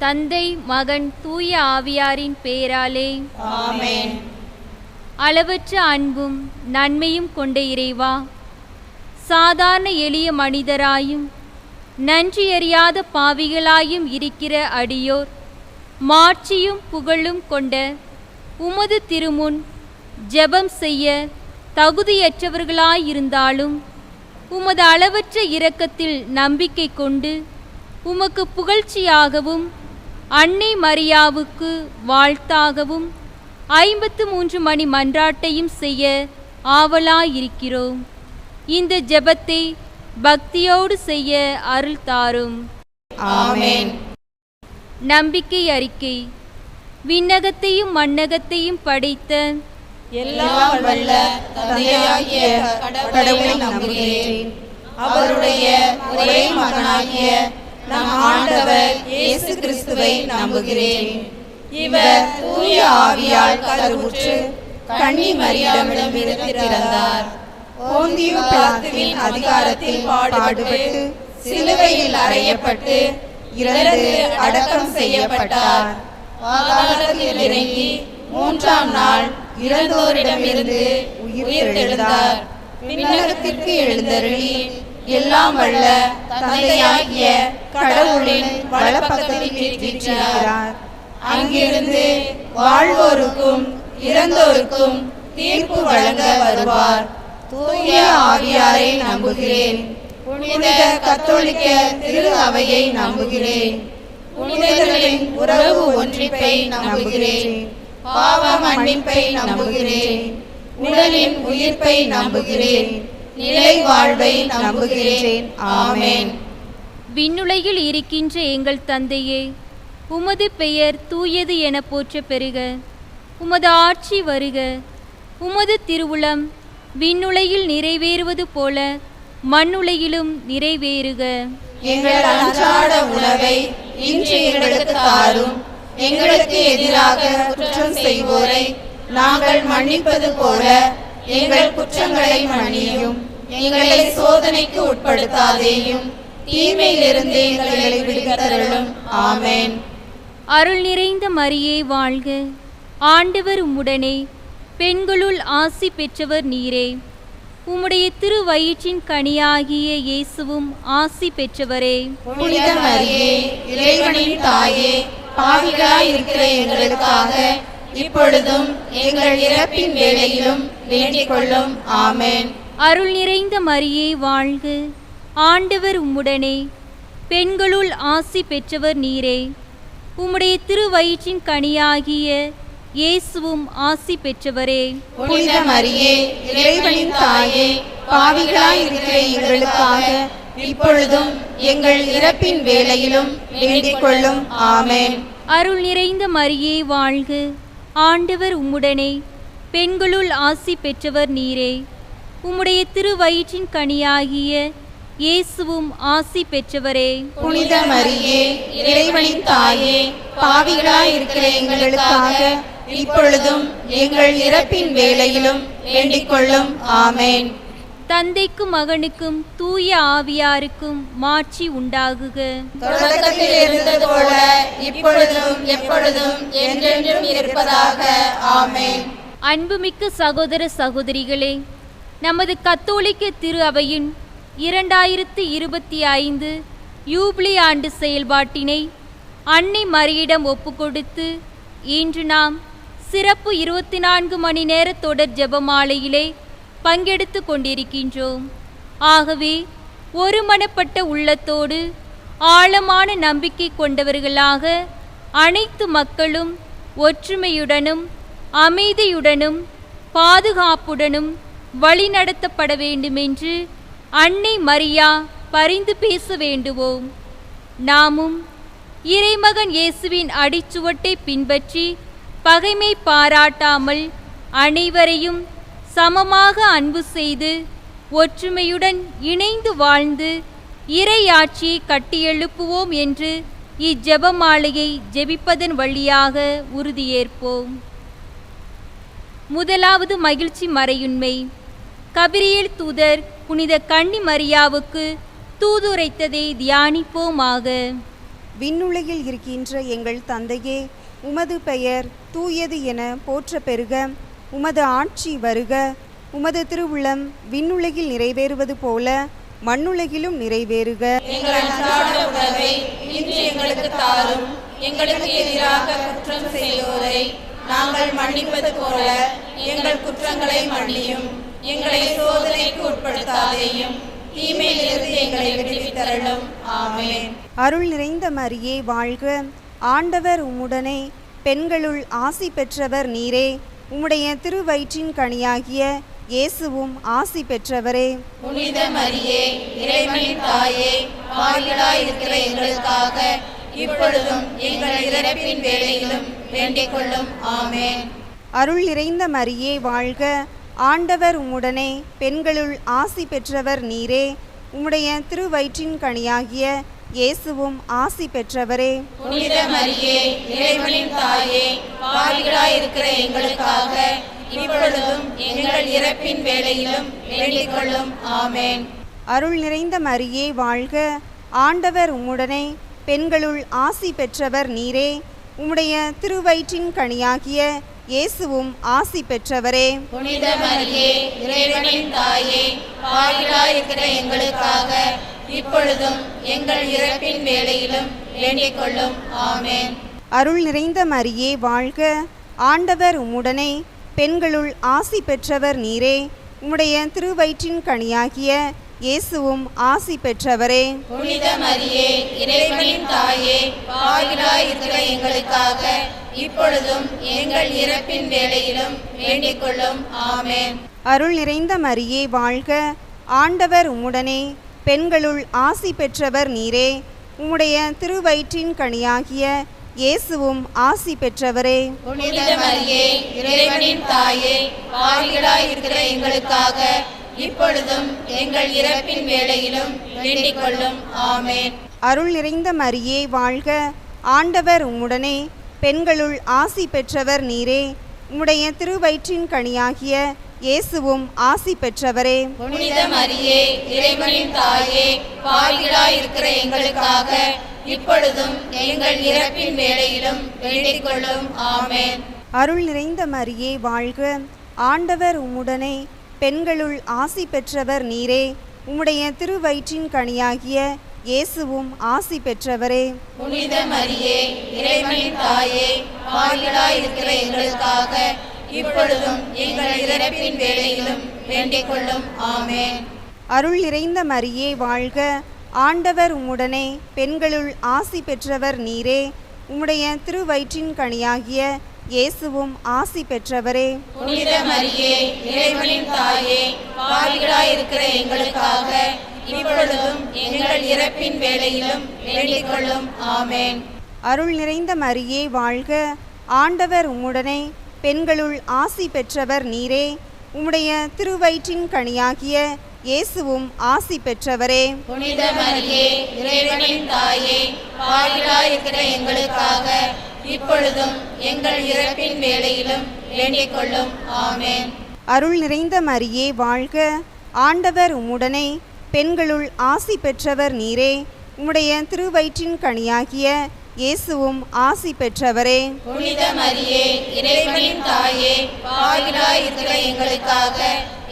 தந்தை, மகன், தூய ஆவியாரின் பெயராலே ஆமென். அளவற்ற அன்பும் நன்மையும் கொண்ட இறைவா, சாதாரண எளிய மனிதராயும் நன்றியறியாத பாவிகளாயும் இருக்கிற அடியோர் மாட்சியும் புகழும் கொண்ட உமது திருமுன் ஜெபம் செய்ய தகுதியற்றவர்களாயிருந்தாலும் உமது அளவற்ற இரக்கத்தில் நம்பிக்கை கொண்டு உமக்கு புகழ்ச்சியாகவும் அன்னை மரியாவுக்கு வாழ்த்தாகவும் 53 மணி மன்றாட்டையும் செய்ய ஆவலாயிருக்கிறோம். இந்த ஜெபத்தை பக்தியோடு செய்ய அருள் தாரும். ஆமென். நம்பிக்கை அறிக்கை. விண்ணகத்தையும் மண்ணகத்தையும் படைத்த எல்லாம் வல்ல தந்தையாகிய கடவுளை நம்புகிறேன். அவருடைய ஒரே மகனாகிய நம் ஆண்டவர் இயேசு கிறிஸ்துவை நம்புகிறேன். இவர் தூய ஆவியால் கருவுற்று கன்னி மரியாவிடமிருந்து பிறந்தார். போந்தியு பிலாத்துவின் அதிகாரத்தில் பாடுபட்டு சிலுவையில் அறையப்பட்டு இறந்து அடக்கம் செய்யப்பட்டார். பாதாளத்தில் இறங்கி 3ஆம் நாள் இறந்தோரிடமிருந்து உயிர் தெழுந்தார். விண்ணகத்திற்கு எழுந்தருளி எல்லாம் வல்ல தந்தையாகிய கடவுளின் வலப்பக்கத்தில் வீற்றிருக்கிறார். அங்கிருந்து வாழ்வோருக்கும் இறந்தோருக்கும் தீர்ப்பு வழங்க வருவார். தூய ஆவியாரை நம்புகிறேன். புனித கத்தோலிக்க திரு அவையை நம்புகிறேன். புனிதர்களின் உறவு ஒன்றிப்பை நம்புகிறேன். பாவ மன்னிப்பை நம்புகிறேன். உடலின் உயிர்ப்பை நம்புகிறேன். நிலை வாழ்வை நம்புகிறேன். ஆமென். விண்ணுலகில் இருக்கின்ற எங்கள் தந்தையே, உமது பெயர் தூயது என போற்ற பெறுக. உமது ஆட்சி வருக. உமது திருவுளம் விண்ணுலகில் நிறைவேறுவது போல மண்ணுலகிலும் நிறைவேறுக. எங்கள் அன்றாட உணவை இன்று எங்களுக்கு தாரும். எங்களுக்கு எதிராக குற்றம் செய்வோரை நாங்கள் மன்னிப்பது போல எங்கள் குற்றங்களை மன்னியும். எங்களை சோதனைக்கு உட்படுத்தாதேயும், தீமையிலிருந்து எங்களை விடுவித்தருளும். ஆமென். அருள் நிறைந்த மரியே வாழ்க. ஆண்டவர் உம்முடனே, பெண்களுள் ஆசி பெற்றவர் நீரே. உம்முடைய திருவயிற்றின் கனியாகிய இயேசுவும் ஆசி பெற்றவரே. புனித மரியே, இறைவனின் தாயே, பாவிகளாய் இருக்கிற எங்களுக்காக இப்பொழுதும் எங்கள் இறப்பின் வேளையிலும் வேண்டிக் கொள்ளும். ஆமென். அருள் நிறைந்த மரியே வாழ்க. ஆண்டவர் உம்முடனே, பெண்களுள் ஆசி பெற்றவர் நீரே. உம்முடைய திருவயிற்றின் கனியாகிய இயேசுவும் ஆசி பெற்றவரே. புனித மரியே, இறைவனின் தாயே, பாவிகளாய் இருக்கிற எங்களுக்காக இப்பொழுதும் எங்கள் இறப்பின் வேளையிலும் வேண்டிக் கொள்ளும். ஆமென். அருள் நிறைந்த மரியே வாழ்க. ஆண்டவர் உம்முடனே, பெண்களுள் ஆசி பெற்றவர் நீரே. உம்முடைய திருவயிற்றின் கனியாகிய இயேசுவும் ஆசி பெற்றவரே. புனித மரியே, இறைவனின் தாயே, பாவிகளாய் இருக்கிற எங்களுக்காக இப்பொழுதும் எங்கள் இறப்பின் வேளையிலும் வேண்டிக் கொள்ளும். ஆமென். தந்தைக்கும் மகனுக்கும் தூய ஆவியாருக்கும் மாட்சி உண்டாகுக. தொடக்கத்தில் இருந்தது போல இப்பொழுதும் எப்பொழுதும் என்றென்றும் இருப்பதாக. ஆமென். அன்புமிக்க சகோதர சகோதரிகளே, நமது கத்தோலிக்க திரு அவையின் 2025 யூபிலி ஆண்டு செயல்பாட்டினை அன்னை மரியிடம் ஒப்புக்கொடுத்து இன்று நாம் சிறப்பு 24 மணி நேர தொடர் ஜெபமாலையிலே பங்கெடுத்து கொண்டிருக்கின்றோம். ஆகவே ஒருமனப்பட்ட உள்ளத்தோடு ஆழமான நம்பிக்கை கொண்டவர்களாக அனைத்து மக்களும் ஒற்றுமையுடனும் அமைதியுடனும் பாதுகாப்புடனும் வழிநடத்தப்பட வேண்டுமென்று அன்னை மரியா பரிந்து பேச வேண்டுவோம். நாமும் இறைமகன் இயேசுவின் அடிச்சுவட்டை பின்பற்றி பகைமை பாராட்டாமல் அனைவரையும் சமமாக அன்பு செய்து ஒற்றுமையுடன் இணைந்து வாழ்ந்து இறையாட்சியை கட்டியெழுப்புவோம் என்று இஜெபமாலையை ஜெபிப்பதன் வழியாக உறுதியேற்போம். முதலாவது மகிழ்ச்சி மறையுண்மை. கபிரியேல் தூதர் புனித கன்னி மரியாவுக்கு தூதுரைத்ததை தியானிப்போமாக. விண்ணுலகில் இருக்கின்ற எங்கள் தந்தையே, உமது பெயர் தூயது என போற்ற பெறுக. உமது ஆட்சி வருக. உமது திருவுளம் விண்ணுலகில் நிறைவேறுவது போல மண்ணுலகிலும் நிறைவேறுக. எங்கள் அன்றாட உணவை இன்று எங்களுக்கு தாரும். எங்களுக்கு எதிராக குற்றம் செய்வோரை நாங்கள் மன்னிப்பது போல எங்கள் குற்றங்களை மன்னியும். எங்களை சோதனைக்கு உட்படுத்தாதேயும், தீமையிலிருந்து எங்களை விடுவித்தருளும். ஆமென். அருள் நிறைந்த மரியே வாழ்க. ஆண்டவர் உம்முடனே, பெண்களுள் ஆசி பெற்றவர் நீரே. உம்முடைய திருவயிற்றின் கனியாகிய இயேசுவும் ஆசி பெற்றவரே. புனித மரியே, இறைவனின் தாயே, பாவிகளாய் இருக்கிற எங்களுக்காக இப்பொழுதும் எங்கள் இறப்பின் வேளையிலும் வேண்டிக் கொள்ளும். ஆமென். அருள் நிறைந்த மரியே வாழ்க. ஆண்டவர் உம்முடனே, பெண்களுள் ஆசி பெற்றவர் நீரே. உம்முடைய திருவயிற்றின் கனியாகிய இயேசுவும் ஆசி பெற்றவரே. புனித மரியே, இறைவனின் தாயே, பாவிகளாய் இருக்கிற எங்களுக்காக இப்பொழுதும் எங்கள் இறப்பின் வேளையிலும் வேண்டிக் கொள்ளும். ஆமென். அருள் நிறைந்த மரியே வாழ்க. ஆண்டவர் உம்முடனே, பெண்களுள் ஆசி பெற்றவர் நீரே. உம்முடைய திருவயிற்றின் கனியாகிய இயேசுவும் ஆசி பெற்றவரே. புனித மரியே, இறைவனின் தாயே, பாவிகளாய் இருக்கிற எங்களுக்காக இப்பொழுதும் எங்கள் இறப்பின் வேளையிலும் வேண்டிக் கொள்ளும். ஆமென். அருள் நிறைந்த மரியே வாழ்க. ஆண்டவர் உம்முடனே, பெண்களுள் ஆசி பெற்றவர் நீரே. உம்முடைய திருவயிற்றின் கனியாகிய இயேசுவும் ஆசி பெற்றவரே. புனித மரியே, இறைவனின் தாயே, பாவிகளாய் இருக்கிற எங்களுக்காக இப்பொழுதும் எங்கள் இறப்பின் வேளையிலும் வேண்டிக் கொள்ளும். ஆமென். அருள் நிறைந்த மரியே வாழ்க. ஆண்டவர் உம்முடனே, பெண்களுள் ஆசி பெற்றவர் நீரே. உம்முடைய திருவயிற்றின் கனியாகிய இயேசுவும் ஆசி பெற்றவரே. புனித மரியே, இறைவனின் தாயே, பாவிகளாய் இருக்கிற எங்களுக்காக இப்பொழுதும் எங்கள் இறப்பின் வேளையிலும் வேண்டிக் கொள்ளும். ஆமென். அருள் நிறைந்த மரியே வாழ்க. ஆண்டவர் உம்முடனே, பெண்களுள் ஆசி பெற்றவர் நீரே. உம்முடைய திருவயிற்றின் கனியாகிய இயேசுவும் ஆசி பெற்றவரே. புனித மரியே, இறைவனின் தாயே, பாவிகளாய் இருக்கிற எங்களுக்காக இப்பொழுதும் எங்கள் இறப்பின் வேளையிலும் வேண்டிக் கொள்ளும். ஆமென். அருள் நிறைந்த மரியே வாழ்க. ஆண்டவர் உம்முடனே, பெண்களுள் ஆசி பெற்றவர் நீரே. உம்முடைய திருவயிற்றின் கனியாகிய இயேசுவும் ஆசி பெற்றவரே. புனித மரியே, இறைவனின் தாயே, பாவிகளாய் இருக்கிற எங்களுக்காக இப்பொழுதும் எங்கள் இறப்பின் வேளையிலும் வேண்டிக் கொள்ளும். ஆமென். அருள் நிறைந்த மரியே வாழ்க. ஆண்டவர் உம்முடனே, பெண்களுள் ஆசி பெற்றவர் நீரே. உம்முடைய திருவயிற்றின் கனியாகிய இயேசுவும் ஆசி பெற்றவரே. புனித மரியே, இறைவனின் தாயே, பாவிகளாய் இருக்கிற எங்களுக்காக இப்பொழுதும் எங்கள் இறப்பின் வேளையிலும் வேண்டிக் கொள்ளும். ஆமென். அருள் நிறைந்த மரியே வாழ்க. ஆண்டவர் உம்முடனே, பெண்களுள் ஆசி பெற்றவர் நீரே. உம்முடைய திருவயிற்றின் கனியாகிய இயேசுவும் ஆசி பெற்றவரே. புனித மரியே, இறைவனின் தாயே, பாவிகளாய் இருக்கிற எங்களுக்காக இப்பொழுதும் எங்கள் இறப்பின் வேளையிலும் வேண்டிக் கொள்ளும். ஆமென். அருள் நிறைந்த மரியே வாழ்க. ஆண்டவர் உம்முடனே, பெண்களுள் ஆசி பெற்றவர் நீரே. உம்முடைய திருவயிற்றின் கனியாகிய இயேசுவும் ஆசி பெற்றவரே. புனித மரியே, இறைவனின் தாயே, பாவிகளாய் இருக்கிற எங்களுக்காக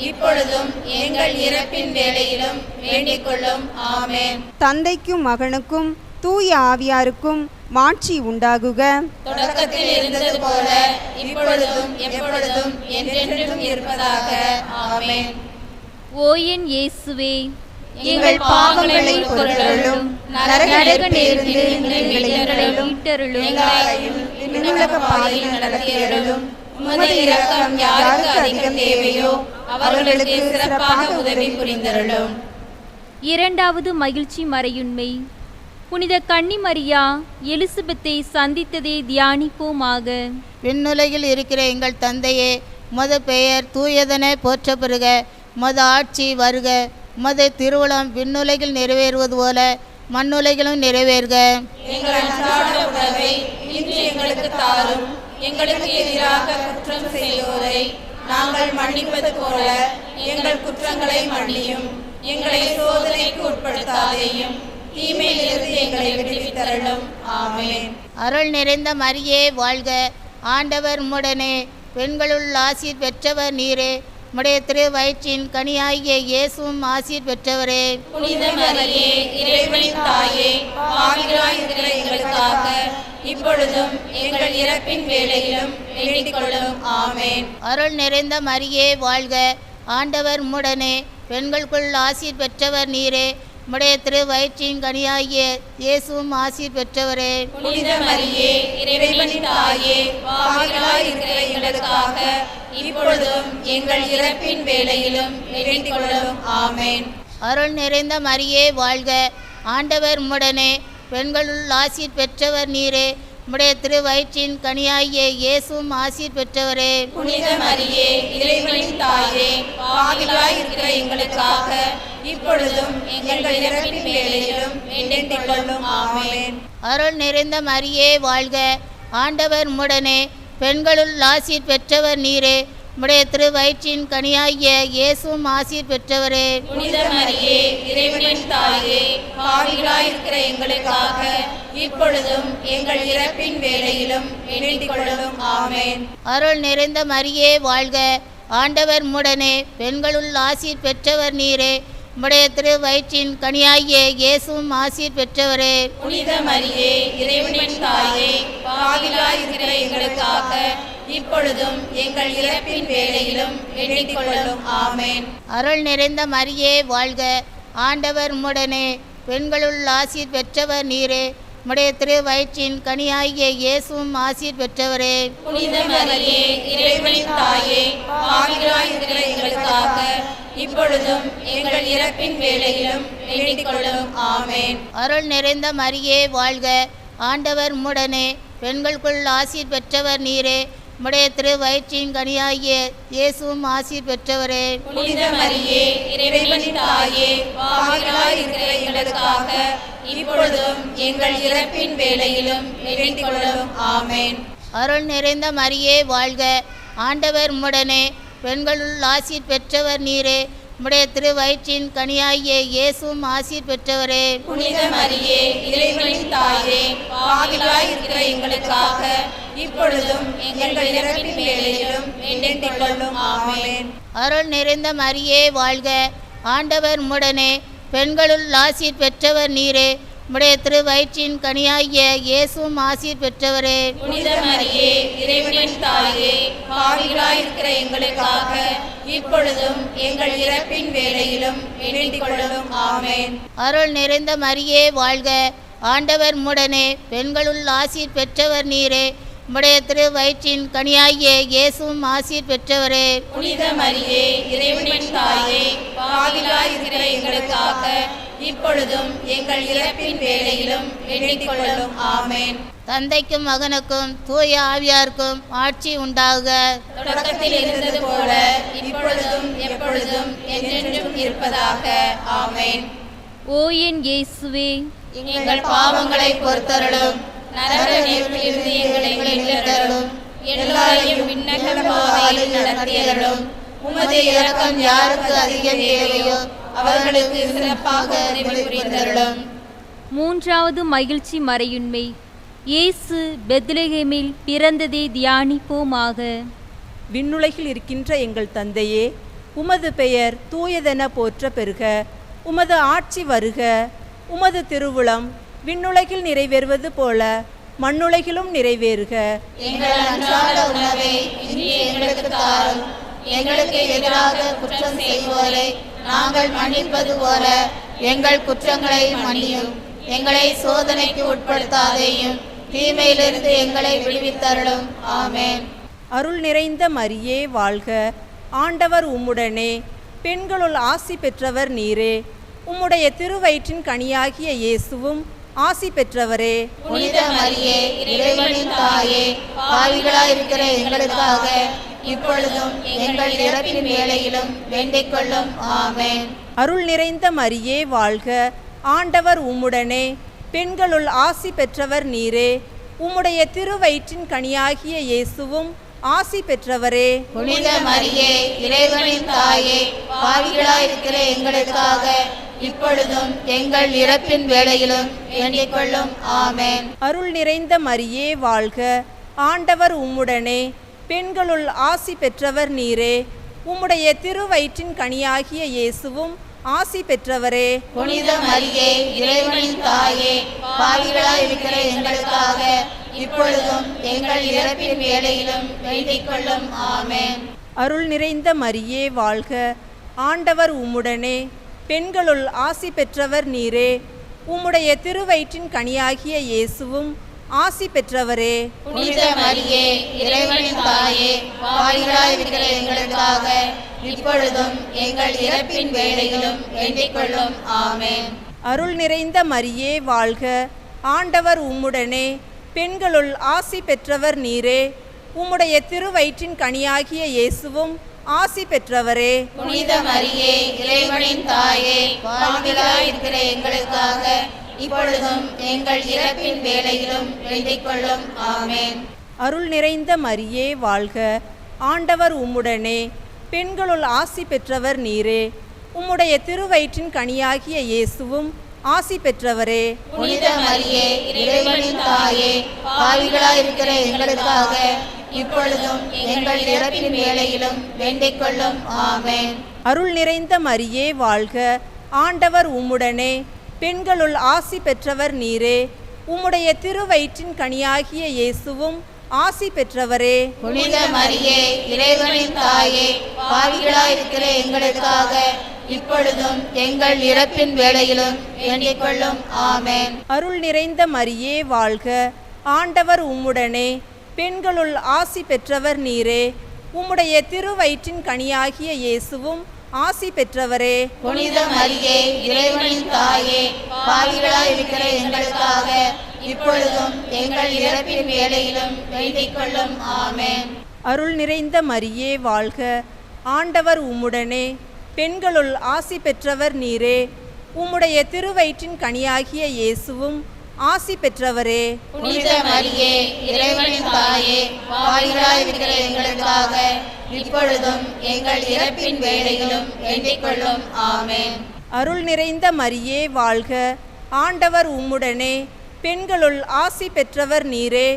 இப்பொழுதும் எங்கள் இறப்பின் வேளையிலும் வேண்டிக் கொள்ளும். ஆமென். தந்தைக்கும் மகனுக்கும் தூய ஆவியாருக்கும் மாட்சி உண்டாகுக. தொடக்கத்தில் இருந்தது போல இப்பொழுதும் எப்பொழுதும் என்றென்றும் இருப்பதாக. ஆமென். ஓ என் இயேசுவே, எங்கள் பாவங்களை பொறுத்தருளும், நரக நெருப்பிலிருந்து எங்களை மீட்டருளும், எங்களையும் விண்ணுலக பாதையில் நடத்தியருளும். உமது இரக்கம் யாருக்கு அதிகம் தேவையோ அவர்களுக்கு சிறப்பாக உதவி புரிந்தருளும். இரண்டாவது மகிழ்ச்சி மறையுண்மை. புனித கன்னிமரியா எலிசபெத்தை சந்தித்ததை தியானிப்போமாக. விண்ணுலகில் இருக்கிற எங்கள் தந்தையே, உமது பெயர் தூயதென போற்ற பெறுக. உமது ஆட்சி வருக. உமது திருவுளம் விண்ணுலகில் நிறைவேறுவது போல மண்ணுலகிலும் நிறைவேறுக. எங்கள் அன்றாட உணவை இன்று எங்களுக்கு தாரும். எங்களுக்கு எதிராக குற்றம் செய்வோரை நாங்கள் மன்னிப்பது போல எங்கள் குற்றங்களை மன்னியும். எங்களை சோதனைக்கு உட்படுத்தாதேயும், தீமையிலிருந்து எங்களை விடுவித்தருளும். ஆமென். அருள் நிறைந்த மரியே வாழ்க, ஆண்டவர் உம்முடனே, பெண்களுள் ஆசீர் பெற்றவர் நீரே, உம்முடைய திரு வயிற்றின் கனியாகிய இயேசுவும் ஆசீர் பெற்றவரே. புனித மரியே, இறைவனின் தாயே, பாவிகளாய் இருக்கிற எங்களுக்காக இப்பொழுதும் எங்கள் இறப்பின் வேளையிலும் வேண்டிக் கொள்ளும். ஆமென். அருள் நிறைந்த மரியே வாழ்க, ஆண்டவர் உம்முடனே, பெண்களுக்குள் ஆசீர் பெற்றவர் நீரே, உம்முடைய திரு வயிற்றின் கனியாகிய இயேசுவும் ஆசீர் பெற்றவரே. புனித மரியே, இறைவனின் தாயே, பாவிகளாய் இருக்கிற எங்களுக்காக இப்பொழுதும் எங்கள் இறப்பின் வேளையிலும் வேண்டிக் கொள்ளும். ஆமென். அருள் நிறைந்த மரியே வாழ்க, ஆண்டவர் உம்முடனே, பெண்களுள் ஆசீர் பெற்றவர் நீரே, உம்முடைய திரு வயிற்றின் கனியாகிய இயேசுவும் ஆசீர் பெற்றவரே. புனித மரியே, இறைவனின் தாயே, பாவிகளாய் இருக்கிற எங்களுக்காக இப்பொழுதும் எங்கள் இறப்பின் வேளையிலும் வேண்டிக் கொள்ளும். ஆமென். அருள் நிறைந்த மரியே வாழ்க, ஆண்டவர் உம்முடனே, பெண்களுள் ஆசீர் பெற்றவர் நீரே, உம்முடைய திரு வயிற்றின் கனியாகிய இயேசுவும் ஆசீர் பெற்றவரே. புனித மரியே, இறைவனின் தாயே, பாவிகளாய் இருக்கிற எங்களுக்காக இப்பொழுதும் எங்கள் இறப்பின் வேளையிலும் வேண்டிக் கொள்ளும். ஆமென். அருள் நிறைந்த மரியே வாழ்க, ஆண்டவர் உம்முடனே, பெண்களுள் ஆசீர் பெற்றவர் நீரே, உம்முடைய திரு வயிற்றின் கனியாகிய இயேசுவும் ஆசீர் பெற்றவரே. புனித மரியே, இறைவனின் தாயே, பாவிகளாய் இருக்கிற எங்களுக்காக இப்பொழுதும் எங்கள் இறப்பின் வேளையிலும் வேண்டிக் கொள்ளும். ஆமென். அருள் நிறைந்த மரியே வாழ்க, ஆண்டவர் உம்முடனே, பெண்களுள் ஆசீர் பெற்றவர் நீரே, உம்முடைய திரு வயிற்றின் கனியாகிய இயேசுவும் ஆசீர் பெற்றவரே. புனித மரியே, இறைவனின் தாயே, பாவிகளாய் இருக்கிற எங்களுக்காக இப்பொழுதும் எங்கள் இறப்பின் வேளையிலும் வேண்டிக் கொள்ளும். ஆமென். அருள் நிறைந்த மரியே வாழ்க, ஆண்டவர் உம்முடனே, பெண்களுக்குள் ஆசீர் பெற்றவர் நீரே, உம்முடைய திரு வயிற்றின் கனியாகிய இயேசுவும் ஆசீர் பெற்றவரே. புனித மரியே, இறைவனின் தாயே, பாவிகளாய் இருக்கிற எங்களுக்காக இப்பொழுதும் எங்கள் இறப்பின் வேளையிலும் வேண்டிக் கொள்ளும். ஆமென். அருள் நிறைந்த மரியே வாழ்க, ஆண்டவர் உம்முடனே, பெண்களுள் ஆசீர் பெற்றவர் நீரே, உம்முடைய திரு வயிற்றின் கனியாகிய இயேசுவும் ஆசீர் பெற்றவரே. புனித மரியே, இறைவனின் தாயே, பாவிகளாய் இருக்கிற எங்களுக்காக இப்பொழுதும் எங்கள் இறப்பின் வேளையிலும் வேண்டிக் கொள்ளும். ஆமென். அருள் நிறைந்த மரியே வாழ்க, ஆண்டவர் உம்முடனே, பெண்களுள் ஆசீர் பெற்றவர் நீரே, உம்முடைய திரு வயிற்றின் கனியாகிய இயேசுவும் ஆசீர் பெற்றவரே. புனித மரியே, இறைவனின் தாயே, பாவிகளாய் இருக்கிற எங்களுக்காக இப்பொழுதும் எங்கள் இறப்பின் வேளையிலும் வேண்டிக் கொள்ளும். ஆமென். அருள் நிறைந்த மரியே வாழ்க, ஆண்டவர் உம்முடனே, பெண்களுள் ஆசீர் பெற்றவர் நீரே, உம்முடைய திரு வயிற்றின் கனியாகிய இயேசுவும் ஆசீர் பெற்றவரே. புனித மரியே, இறைவனின் தாயே, பாவிகளாய் இருக்கிற எங்களுக்காக இப்பொழுதும் எங்கள் இறப்பின் வேளையிலும் வேண்டிக் கொள்ளும். ஆமென். தந்தைக்கும் மகனுக்கும் தூய ஆவியாருக்கும் ஆட்சி உண்டாகுக. தொடக்கத்தில் இருந்தது போல இப்பொழுதும் எப்பொழுதும் என்றென்றும் இருப்பதாக. ஆமென். ஓ என் இயேசுவே, எங்கள் பாவங்களை பொறுத்தருளும், நரக நெருப்பிலிருந்து எங்களை மீட்டருளும், எல்லாரையும் விண்ணக பாதையில் நடத்தியருளும். உமது இரக்கம் யாருக்கு அதிகம் தேவையோ அவர்களுக்கு சிறப்பாக உதவி புரிந்தருளும். மூன்றாவது மகிழ்ச்சி மறையுண்மை. இயேசு பெத்லகேமில் பிறந்ததை தியானிப்போமாக. விண்ணுலகில் இருக்கின்ற எங்கள் தந்தையே, உமது பெயர் தூயதென போற்ற பெறுக. உமது ஆட்சி வருக. உமது திருவுளம் விண்ணுலகில் நிறைவேறுவது போல மண்ணுலகிலும் நிறைவேறுக. எங்கள் அன்றாட உணவை இன்று எங்களுக்கு தாரும். எங்களுக்கு எதிராக குற்றம் செய்வோரை நாங்கள் மன்னிப்பது போல எங்கள் குற்றங்களை மன்னியும். எங்களை சோதனைக்கு உட்படுத்தாதேயும், தீமையிலிருந்து எங்களை விடுவித்தருளும். ஆமென். அருள் நிறைந்த மரியே வாழ்க, ஆண்டவர் உம்முடனே, பெண்களுள் ஆசி பெற்றவர் நீரே, உம்முடைய திருவயிற்றின் கனியாகிய இயேசுவும் ஆசி பெற்றவரே. புனித மரியே, இறைவனின் தாயே, பாவிகளாய் இருக்கிற எங்களுக்காக இப்பொழுதும் எங்கள் இறப்பின் வேளையிலும் வேண்டிக் கொள்ளும். ஆமென். அருள் நிறைந்த மரியே வாழ்க, ஆண்டவர் உம்முடனே, பெண்களுள் ஆசி பெற்றவர் நீரே, உம்முடைய திருவயிற்றின் கனியாகிய இயேசுவும் ஆசி பெற்றவரே. புனித மரியே, இறைவனின் தாயே, பாவிகளாய் இருக்கிற எங்களுக்காக இப்பொழுதும் எங்கள் இறப்பின் வேளையிலும் வேண்டிக் கொள்ளும். ஆமென். அருள் நிறைந்த மரியே வாழ்க, ஆண்டவர் உம்முடனே, பெண்களுள் ஆசி பெற்றவர் நீரே. உம்முடைய திருவயிற்றின் கனியாகிய இயேசுவும் ஆசி பெற்றவரே. புனித மரியே, இறைவனின் தாயே, பாவிகளாய் இருக்கிற எங்களுக்காக இப்பொழுதும் எங்கள் இறப்பின் வேளையிலும் வேண்டிக் கொள்ளும். ஆமென். அருள் நிறைந்த மரியே வாழ்க, ஆண்டவர் உம்முடனே, பெண்களுள் ஆசி பெற்றவர் நீரே. உம்முடைய திருவயிற்றின் கனியாகிய இயேசுவும் ஆசி பெற்றவரே. புனித மரியே, இறைவனின் தாயே, பாவிகளாய் இருக்கிற எங்களுக்காக இப்பொழுதும் எங்கள் இறப்பின் வேளையிலும் வேண்டிக் கொள்ளும். ஆமென். அருள் நிறைந்த மரியே வாழ்க, ஆண்டவர் உம்முடனே, பெண்களுள் ஆசி பெற்றவர் நீரே. உம்முடைய திருவயிற்றின் கனியாகிய இயேசுவும் ஆசி பெற்றவரே. புனித மரியே, இறைவனின் தாயே, பாவிகளாய் இருக்கிற எங்களுக்காக இப்பொழுதும் எங்கள் இறப்பின் வேளையிலும் வேண்டிக் கொள்ளும். ஆமென். அருள் நிறைந்த மரியே வாழ்க, ஆண்டவர் உம்முடனே, பெண்களுள் ஆசி பெற்றவர் நீரே. உம்முடைய திருவயிற்றின் கனியாகிய இயேசுவும் ஆசி பெற்றவரே. புனித மரியே, இறைவனின் தாயே, பாவிகளாய் இருக்கிற எங்களுக்காக இப்பொழுதும் எங்கள் இறப்பின் வேளையிலும் வேண்டிக் கொள்ளும். ஆமென். அருள் நிறைந்த மரியே வாழ்க, ஆண்டவர் உம்முடனே, பெண்களுள் ஆசி பெற்றவர் நீரே. உம்முடைய திருவயிற்றின் கனியாகிய இயேசுவும் ஆசி பெற்றவரே. புனித மரியே, இறைவனின் தாயே, பாவிகளாய் இருக்கிற எங்களுக்காக இப்பொழுதும் எங்கள் இறப்பின் வேளையிலும் வேண்டிக் கொள்ளும். ஆமென். அருள் நிறைந்த மரியே வாழ்க, ஆண்டவர் உம்முடனே, பெண்களுள் ஆசி பெற்றவர் நீரே. உம்முடைய திருவயிற்றின் கனியாகிய இயேசுவும் ஆசி பெற்றவரே. புனித மரியே, இறைவனின் தாயே, பாவிகளாய் இருக்கிற எங்களுக்காக இப்பொழுதும் எங்கள் இறப்பின் வேளையிலும் வேண்டிக் கொள்ளும். ஆமென். அருள் நிறைந்த மரியே வாழ்க, ஆண்டவர் உம்முடனே, பெண்களுள் ஆசி பெற்றவர் நீரே. உம்முடைய திருவயிற்றின் கனியாகிய இயேசுவும் ஆசி பெற்றவரே. புனித மரியே, இறைவனின் தாயே, பாவிகளாய் இருக்கிற எங்களுக்காக இப்பொழுதும் எங்கள் இறப்பின் வேளையிலும் வேண்டிக் கொள்ளும். ஆமென். அருள் நிறைந்த மரியே வாழ்க, ஆண்டவர் உம்முடனே, பெண்களுள் ஆசி பெற்றவர் நீரே.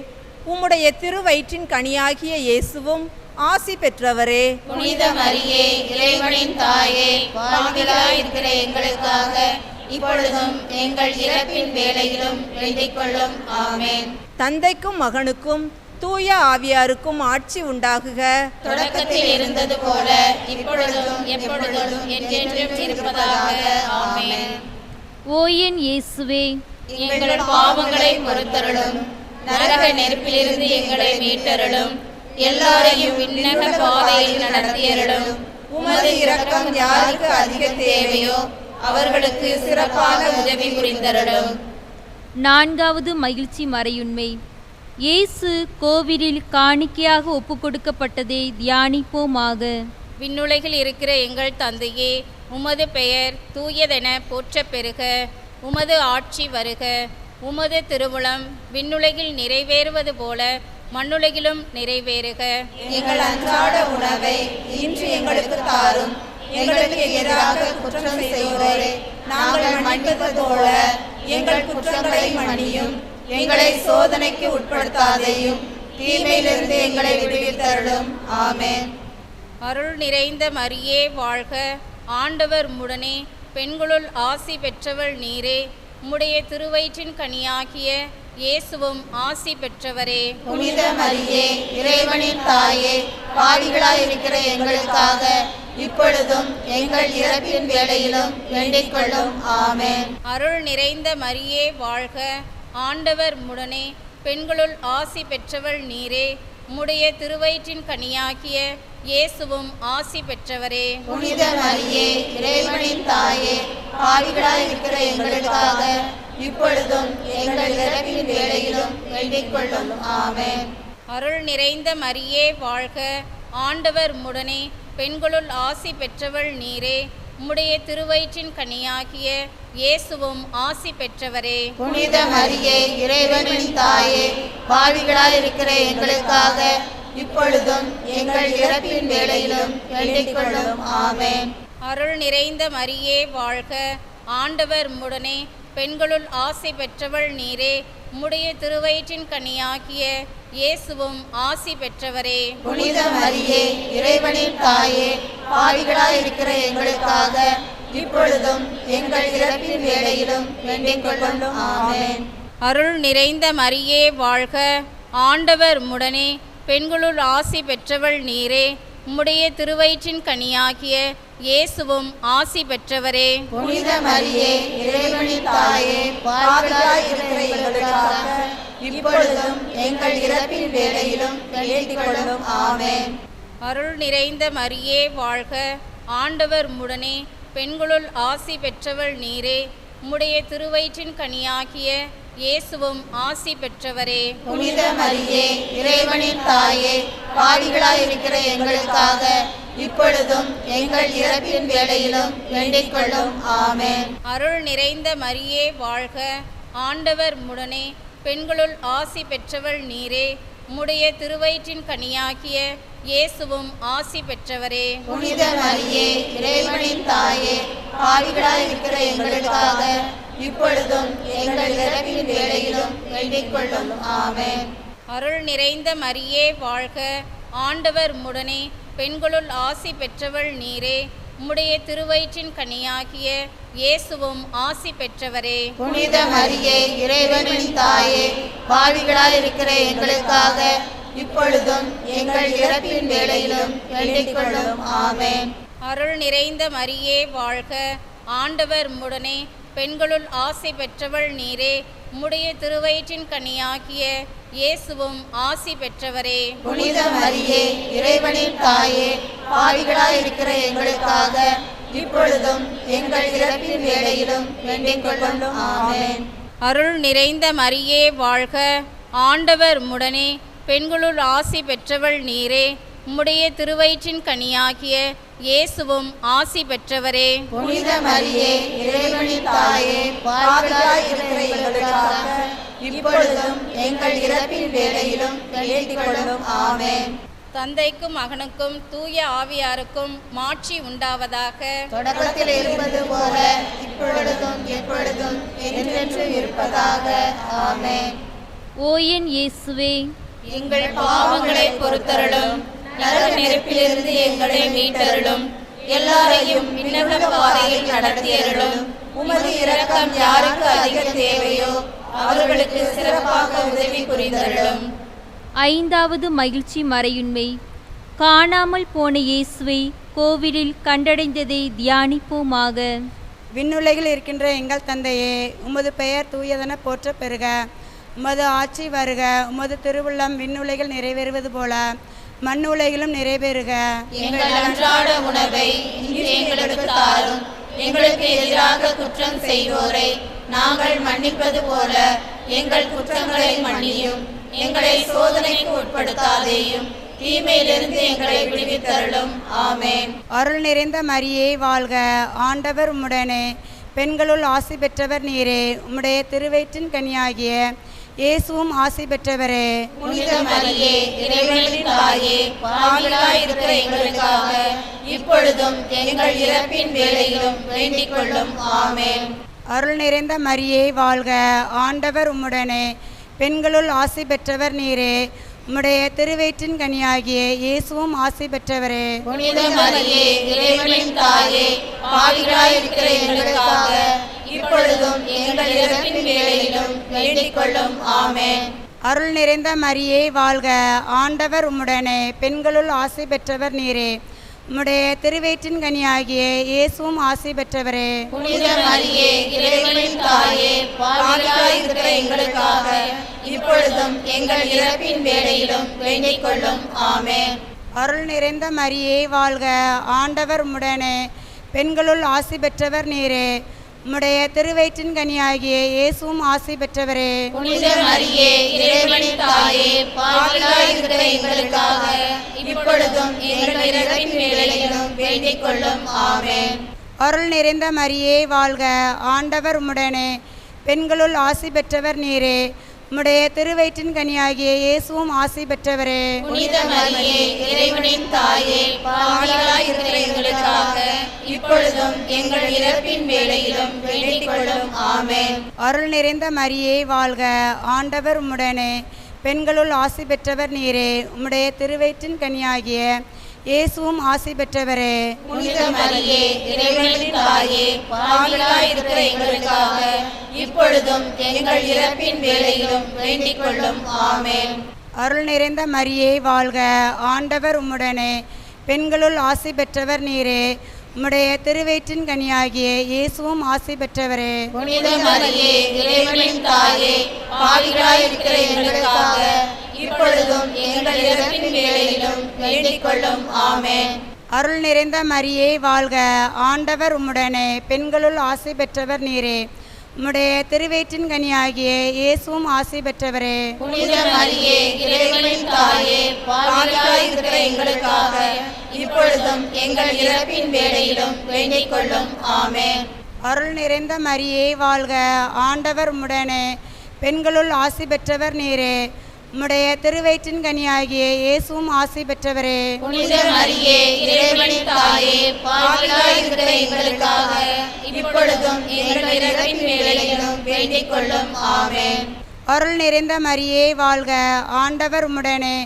உம்முடைய திருவயிற்றின் கனியாகிய இயேசுவும் ஆசி பெற்றவரே. புனித மரியே, இறைவனின் தாயே, பாவிகளாய் இருக்கிற எங்களுக்காக இப்பொழுதும் எங்கள் இறப்பின் வேளையிலும் வேண்டிக் கொள்ளும். ஆமென். தந்தைக்கும் மகனுக்கும் தூய ஆவியாருக்கும் ஆட்சி உண்டாகுக. தொடக்கத்தில் இருந்தது போல இப்பொழுதும் எப்பொழுதும் என்றென்றும் இருப்பதாக. ஆமென். ஓ என் இயேசுவே, எங்கள் பாவங்களை பொறுத்தருளும், நரக நெருப்பிலிருந்து எங்களை மீட்டருளும், எல்லாரையும் விண்ணக பாதையில் நடத்தியருளும். உமது இரக்கம் யாருக்கு அதிக தேவையோ அவர்களுக்கு சிறப்பாக உதவி புரிந்தருளும். நான்காவது மகிழ்ச்சி மறையுண்மை. இயேசு கோவிலில் காணிக்கையாக ஒப்புக்கொடுக்கப்பட்டதை தியானிப்போமாக. விண்ணுலகில் இருக்கிற எங்கள் தந்தையே, உமது பெயர் தூயதென போற்றப் பெறுக. உமது ஆட்சி வருக. உமது திருவுளம் விண்ணுலகில் நிறைவேறுவது போல மண்ணுலகிலும் நிறைவேறுக. எங்கள் அன்றாட உணவை இன்று எங்களுக்கு தாரும். எங்களுக்கு எதிராக குற்றம் செய்வோரை நாங்கள் மன்னிப்பது போல எங்கள் குற்றங்களை மன்னியும். எங்களை சோதனைக்கு உட்படுத்தாதையும் தீமையிலிருந்து எங்களை விடுவித்தருளும். ஆமென். அருள் நிறைந்த மரியே வாழ்க, ஆண்டவர் உம்முடனே, பெண்களுள் ஆசி பெற்றவள் நீரே. உம்முடைய திருவயிற்றின் கனியாகிய இயேசுவும் ஆசி பெற்றவரே. புனித மரியே, இறைவனின் தாயே, பாவிகளாய் இருக்கிற எங்களுக்காக இப்பொழுதும் எங்கள் இறப்பின் வேளையிலும் வேண்டிக் கொள்ளும். ஆமென். அருள் நிறைந்த மரியே வாழ்க, ஆண்டவர் உம்முடனே, பெண்களுள் ஆசி பெற்றவள் நீரே. உம்முடைய திருவயிற்றின் கனியாகிய இயேசுவும் ஆசி பெற்றவரே. புனித மரியே, இறைவனின் தாயே, பாவிகளாய் இருக்கிற எங்களுக்காக இப்பொழுதும் எங்கள் இறப்பின் வேளையிலும் வேண்டிக் கொள்ளும். ஆமென். அருள் நிறைந்த மரியே வாழ்க, ஆண்டவர் உம்முடனே, பெண்களுள் ஆசி பெற்றவள் நீரே. உம்முடைய திருவயிற்றின் கனியாகிய இயேசுவும் ஆசி பெற்றவரே. புனித மரியே, இறைவனின் தாயே, பாவிகளாய் இருக்கிற எங்களுக்காக இப்பொழுதும் எங்கள் இறப்பின் வேளையிலும் வேண்டிக் கொள்ளும். ஆமென். அருள் நிறைந்த மரியே வாழ்க, ஆண்டவர் உம்முடனே பெண்களுள் ஆசி பெற்றவள் நீரே. உம்முடைய திருவயிற்றின் கனியாகிய இயேசுவும் ஆசி பெற்றவரே. புனித மரியே, இறைவனின் தாயே, பாவிகளாய் இருக்கிற எங்களுக்காக இப்பொழுதும் எங்கள் இறப்பின் வேளையிலும் வேண்டிக் கொள்ளும். ஆமென். அருள் நிறைந்த மரியே வாழ்க. ஆண்டவர் உம்முடனே பெண்களுள் ஆசி பெற்றவள் நீரே. உம்முடைய திருவயிற்றின் கனியாகிய இயேசுவும் ஆசி பெற்றவரே. புனித மரியே, இறைவனின் தாயே, பாவிகளாய் இருக்கிற எங்களுக்காக இப்பொழுதும் எங்கள் இறப்பின் வேளையிலும் வேண்டிக் கொள்ளும். ஆமென். அருள் நிறைந்த மரியே வாழ்க. ஆண்டவர் உம்முடனே பெண்களுள் ஆசி பெற்றவள் நீரே. உம்முடைய திருவயிற்றின் கனியாகிய இயேசுவும் ஆசி பெற்றவரே. புனித மரியே, இறைவனின் தாயே, பாவிகளாய் இருக்கிற எங்களுக்காக இப்பொழுதும் எங்கள் இறப்பின் வேளையிலும் வேண்டிக் கொள்ளும். ஆமென். அருள் நிறைந்த மரியே வாழ்க. ஆண்டவர் உம்முடனே பெண்களுள் ஆசி பெற்றவள் நீரே. உம்முடைய திருவயிற்றின் கனியாகிய இயேசுவும் ஆசி பெற்றவரே. புனித மரியே, இறைவனின் தாயே, பாவிகளாய் இருக்கிற எங்களுக்காக இப்பொழுதும் எங்கள் இறப்பின் வேளையிலும் வேண்டிக் கொள்ளும். ஆமென். அருள் நிறைந்த மரியே வாழ்க. ஆண்டவர் உம்முடனே பெண்களுள் ஆசி பெற்றவள் நீரே. உம்முடைய திருவயிற்றின் கனியாகிய இயேசுவும் ஆசி பெற்றவரே. புனித மரியே, இறைவனின் தாயே, பாவிகளாய் இருக்கிற எங்களுக்காக இப்பொழுதும் எங்கள் இறப்பின் வேளையிலும் வேண்டிக் கொள்ளும். ஆமென். அருள் நிறைந்த மரியே வாழ்க. ஆண்டவர் உம்முடனே பெண்களுள் ஆசி பெற்றவள் நீரே. உம்முடைய திருவயிற்றின் கனியாகிய இயேசுவும் ஆசி பெற்றவரே. புனித மரியே, இறைவனின் தாயே, பாவிகளாய் இருக்கிற எங்களுக்காக இப்பொழுதும் எங்கள் இறப்பின் வேளையிலும் வேண்டிக் கொள்ளும். ஆமென். அருள் நிறைந்த மரியே வாழ்க. ஆண்டவர் உம்முடனே பெண்களுள் ஆசி பெற்றவள் நீரே. உம்முடைய திருவயிற்றின் கனியாகிய இயேசுவும் ஆசி பெற்றவரே. புனித மரியே, இறைவனின் தாயே, பாவிகளாய் இருக்கிற எங்களுக்காக இப்பொழுதும் எங்கள் இறப்பின் வேளையிலும் வேண்டிக் கொள்ளும். ஆமென். தந்தைக்கும் மகனுக்கும் தூய ஆவியாருக்கும் மாட்சி உண்டாவதாக. தொடக்கத்தில் இருப்பது போல இப்பொழுதும் எப்பொழுதும் என்றென்றும் இருப்பதாக. ஆமென். ஓ என் இயேசுவே, எங்கள் பாவங்களை பொறுத்தருளும். நரக நெருப்பிலிருந்து எங்களை மீட்டருளும். எல்லாரையும் விண்ணக பாதையில் நடத்தியருளும். உமது இரக்கம் யாருக்கு அதிக தேவையோ அவர்களுக்கு சிறப்பாக உதவி புரிந்தருளும். ஐந்தாவது மகிழ்ச்சி மறையுண்மை. காணாமல் போன இயேசுவை கோவிலில் கண்டடைந்ததை தியானிப்போமாக. விண்ணுலகில் இருக்கின்ற எங்கள் தந்தையே, உமது பெயர் தூயதென போற்ற பெறுக. உமது ஆட்சி வருக. உமது திருவுள்ளம் விண்ணுலகில் நிறைவேறுவது போல மண்ணுலகிலும் நிறைவேறுக. எங்கள் அன்றாட உணவை இன்று எங்களுக்கு தாரும். எங்களுக்கு எதிராக குற்றம் செய்வோரை நாங்கள் மன்னிப்பது போல எங்கள் குற்றங்களை மன்னியும். எங்களை சோதனைக்கு உட்படுத்தாதேயும், தீமையிலிருந்து எங்களை விடுவித்தருளும். ஆமென். அருள் நிறைந்த மரியே வாழ்க. ஆண்டவர் உம்முடனே பெண்களுள் ஆசி பெற்றவர் நீரே. உம்முடைய திருவயிற்றின் கனியாகிய இயேசுவும் ஆசி பெற்றவரே. புனித மரியே, இறைவனின் தாயே, பாவிகளாய் இருக்கிற எங்களுக்காக இப்பொழுதும் எங்கள் இறப்பின் வேளையிலும் வேண்டிக் கொள்ளும். ஆமென். அருள் நிறைந்த மரியே வாழ்க. ஆண்டவர் உம்முடனே பெண்களுள் ஆசி பெற்றவர் நீரே. உம்முடைய திருவயிற்றின் கனியாகிய இயேசுவும் ஆசி பெற்றவரே. புனித மரியே, இறைவனின் தாயே, பாவிகளாய் இருக்கிற எங்களுக்காக இப்பொழுதும் எங்கள் இறப்பின் வேளையிலும் வேண்டிக் கொள்ளும். ஆமென். அருள் நிறைந்த மரியே வாழ்க. ஆண்டவர் உம்முடனே பெண்களுள் ஆசி பெற்றவர் நீரே. உம்முடைய திருவயிற்றின் கனியாகிய இயேசுவும் ஆசி பெற்றவரே. புனித மரியே, இறைவனின் தாயே, பாவிகளாய் இருக்கிற எங்களுக்காக இப்பொழுதும் எங்கள் இறப்பின் வேளையிலும் வேண்டிக் கொள்ளும். ஆமென். அருள் நிறைந்த மரியே வாழ்க. ஆண்டவர் உம்முடனே பெண்களுள் ஆசி பெற்றவர் நீரே. உம்முடைய திருவயிற்றின் கனியாகிய இயேசுவும் ஆசி பெற்றவரே. புனித மரியே, இறைவனின் தாயே, பாவிகளாய் இருக்கிற எங்களுக்காக இப்பொழுதும் எங்கள் இறப்பின் வேளையிலும் வேண்டிக் கொள்ளும். ஆமென். அருள் நிறைந்த மரியே வாழ்க. ஆண்டவர் உம்முடனே பெண்களுள் ஆசி பெற்றவர் நீரே. உம்முடைய திருவயிற்றின் கனியாகிய இயேசுவும் ஆசி பெற்றவரே. புனித மரியே, இறைவனின் தாயே, பாவிகளாய் இருக்கிற எங்களுக்காக இப்பொழுதும் எங்கள் இறப்பின் வேளையிலும் வேண்டிக் கொள்ளும். ஆமென். அருள் நிறைந்த மரியே வாழ்க, ஆண்டவர் உம்முடனே, பெண்களுள் ஆசி பெற்றவர் நீரே. உம்முடைய திருவயிற்றின் கனியாகிய இயேசுவும் ஆசி பெற்றவரே. புனித மரியே, இறைவனின் தாயே, பாவிகளாய் இருக்கிற எங்களுக்காக இப்பொழுதும் எங்கள் இறப்பின் வேளையிலும் வேண்டிக் கொள்ளும். ஆமென். அருள் நிறைந்த மரியே வாழ்க, ஆண்டவர் உம்முடனே, பெண்களுள் ஆசி பெற்றவர் நீரே. உம்முடைய திருவயிற்றின் கனியாகிய இயேசுவும் ஆசி பெற்றவரே. புனித மரியே, இறைவனின் தாயே, பாவிகளாய் இருக்கிற எங்களுக்காக இப்பொழுதும் எங்கள் இறப்பின் வேளையிலும் வேண்டிக் கொள்ளும். ஆமென். அருள் நிறைந்த மரியே வாழ்க, ஆண்டவர் உம்முடனே, பெண்களுள் ஆசி பெற்றவர் நீரே. உம்முடைய திருவயிற்றின் கனியாகிய இயேசுவும் ஆசி பெற்றவரே. புனித மரியே, இறைவனின் தாயே, பாவிகளாய் இருக்கிற எங்களுக்காக இப்பொழுதும் எங்கள் இறப்பின் வேளையிலும் வேண்டிக் கொள்ளும். ஆமென். அருள் நிறைந்த மரியே வாழ்க, ஆண்டவர் உம்முடனே, பெண்களுள் ஆசி பெற்றவர் நீரே. உம்முடைய திருவயிற்றின் கனியாகிய இயேசுவும் ஆசி பெற்றவரே. புனித மரியே, இறைவனின் தாயே, பாவிகளாய் இருக்கிற எங்களுக்காக இப்பொழுதும் எங்கள் இறப்பின் வேளையிலும் வேண்டிக் கொள்ளும். ஆமென். அருள் நிறைந்த மரியே வாழ்க, ஆண்டவர் உம்முடனே,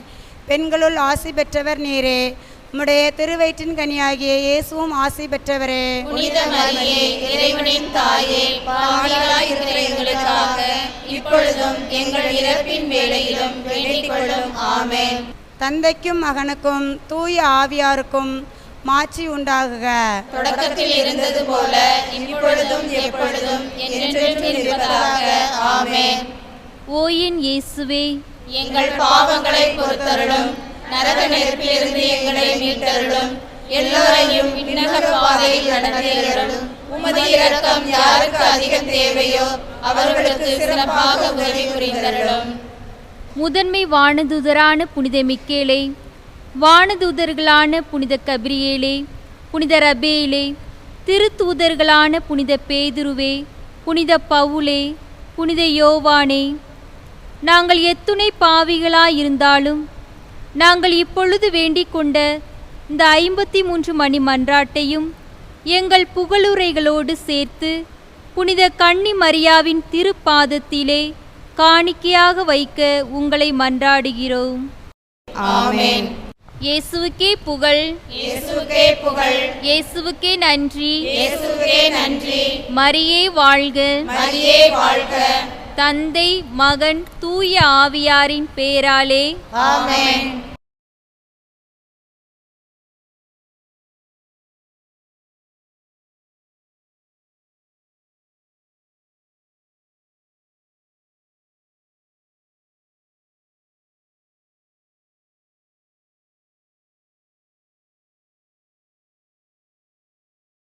பெண்களுள் ஆசி பெற்றவர் நீரே. உம்முடைய திருவயிற்றின் கனியாகிய இயேசுவும் ஆசி பெற்றவரே. புனித மரியே, இறைவனின் தாயே, பாவிகளாய் இருக்கிற எங்களுக்காக இப்பொழுதும் எங்கள் இறப்பின் வேளையிலும் வேண்டிக் கொள்ளும். ஆமென். தந்தைக்கும் மகனுக்கும் தூய ஆவியாருக்கும் மாட்சி உண்டாகுக. தொடக்கத்தில் இருந்தது போல இப்பொழுதும் எப்பொழுதும் என்றென்றும் இருப்பதாக. ஆமென். ஓ என் இயேசுவே, எங்கள் பாவங்களை பொறுத்தருளும், நரக நெருப்பிலிருந்து எங்களை மீட்டருளும், எல்லோரையும் விண்ணக பாதையில் நடத்தியருளும். உமது இரக்கம் யாருக்கு அதிக தேவையோ அவர்களுக்கு சிறப்பாக உதவி புரிந்தருளும். முதன்மை வானதூதரான புனித மிக்கேலே, வானதூதர்களான புனித கபிரியேலே, புனித ரபேலே, திருத்தூதர்களான புனித பேதுருவே, புனித பவுலே, புனித யோவானே, நாங்கள் எத்துணை பாவிகளாயிருந்தாலும் நாங்கள் இப்பொழுது வேண்டிக் கொண்ட இந்த 53 மணி மன்றாட்டையும் எங்கள் புகழுரைகளோடு சேர்த்து புனித கன்னி மரியாவின் திருப்பாதத்திலே காணிக்கையாக வைக்க உங்களை மன்றாடுகிறோம். ஆமென். இயேசுவுக்கே புகழ், இயேசுவுக்கே புகழ், இயேசுவுக்கே நன்றி, இயேசுவுக்கே நன்றி. மரியே வாழ்க, மரியே வாழ்க. தந்தை மகன் தூய ஆவியாரின் பேராலே ஆமென்.